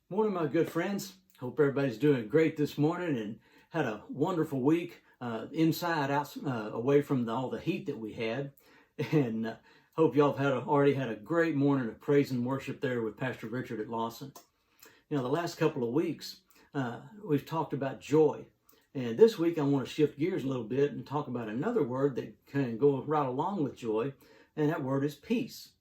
Morning, my good friends. Hope everybody's doing great this morning and had a wonderful week inside, out, away from all the heat that we had. And hope y'all have already had a great morning of praise and worship there with Pastor Richard at Lawson. You know, the last couple of weeks, we've talked about joy. And this week, I want to shift gears a little bit and talk about another word that can go right along with joy, and that word is peace.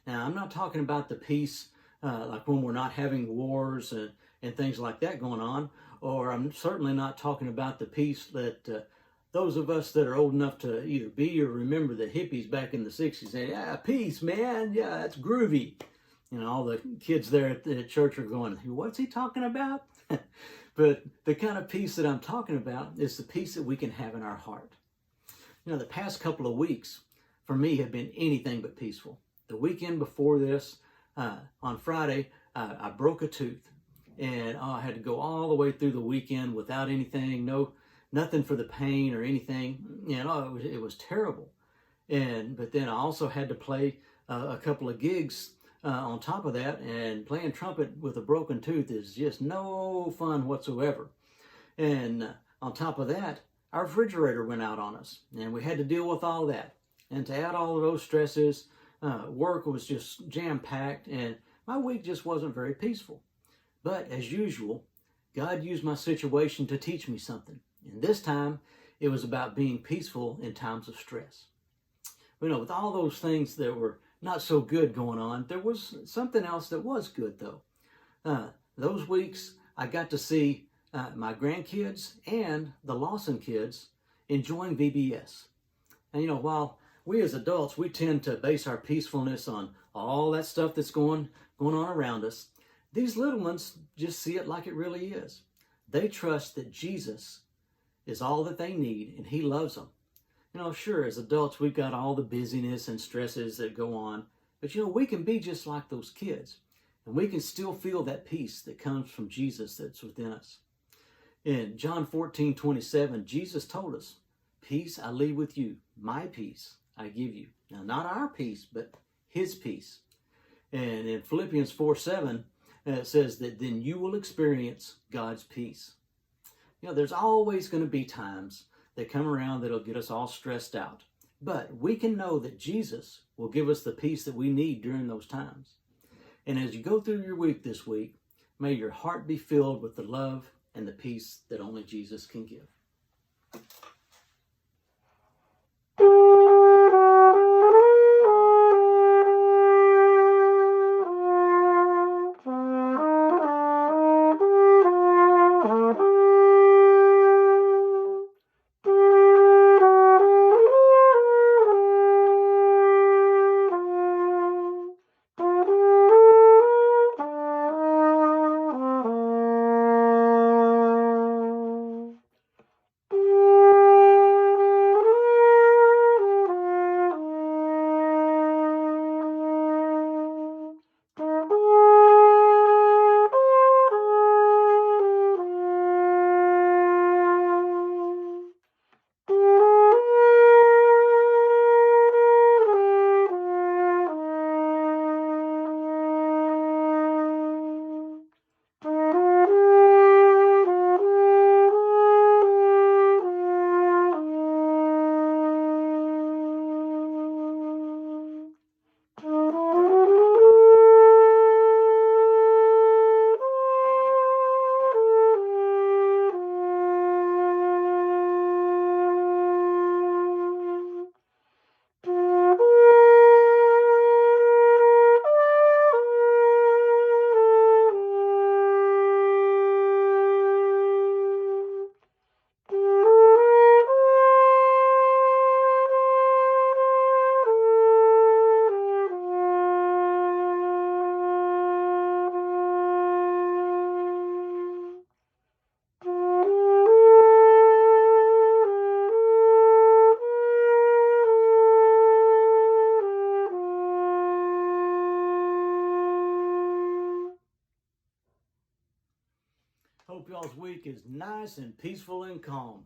Now, I'm not talking about the peace like when we're not having wars and things like that going on, or I'm certainly not talking about the peace that those of us that are old enough to either be or remember the hippies back in the 60s say, yeah, peace, man, yeah, that's groovy. You know, all the kids there at the church are going, what's he talking about? But the kind of peace that I'm talking about is the peace that we can have in our heart. You know, the past couple of weeks for me have been anything but peaceful. The weekend before this, on Friday, I broke a tooth, and I had to go all the way through the weekend without anything, nothing for the pain or anything. You know, it was terrible. But then I also had to play a couple of gigs on top of that, and playing trumpet with a broken tooth is just no fun whatsoever. And on top of that, our refrigerator went out on us, and we had to deal with all that. And to add all of those stresses, work was just jam-packed, and my week just wasn't very peaceful. But as usual, God used my situation to teach me something. And this time, it was about being peaceful in times of stress. You know, with all those things that were not so good going on, there was something else that was good, though. Those weeks, I got to see my grandkids and the Lawson kids enjoying VBS. And, you know, while we as adults, we tend to base our peacefulness on all that stuff that's going on around us, these little ones just see it like it really is. They trust that Jesus is all that they need, and he loves them. You know, sure, as adults, we've got all the busyness and stresses that go on, but you know, we can be just like those kids, and we can still feel that peace that comes from Jesus that's within us. In John 14:27, Jesus told us, peace I leave with you, my peace I give you. Now, not our peace, but his peace. And in Philippians 4:7, it says that then you will experience God's peace. You know, there's always going to be times that come around that'll get us all stressed out. But we can know that Jesus will give us the peace that we need during those times. And as you go through your week this week, may your heart be filled with the love and the peace that only Jesus can give. Hope y'all's week is nice and peaceful and calm.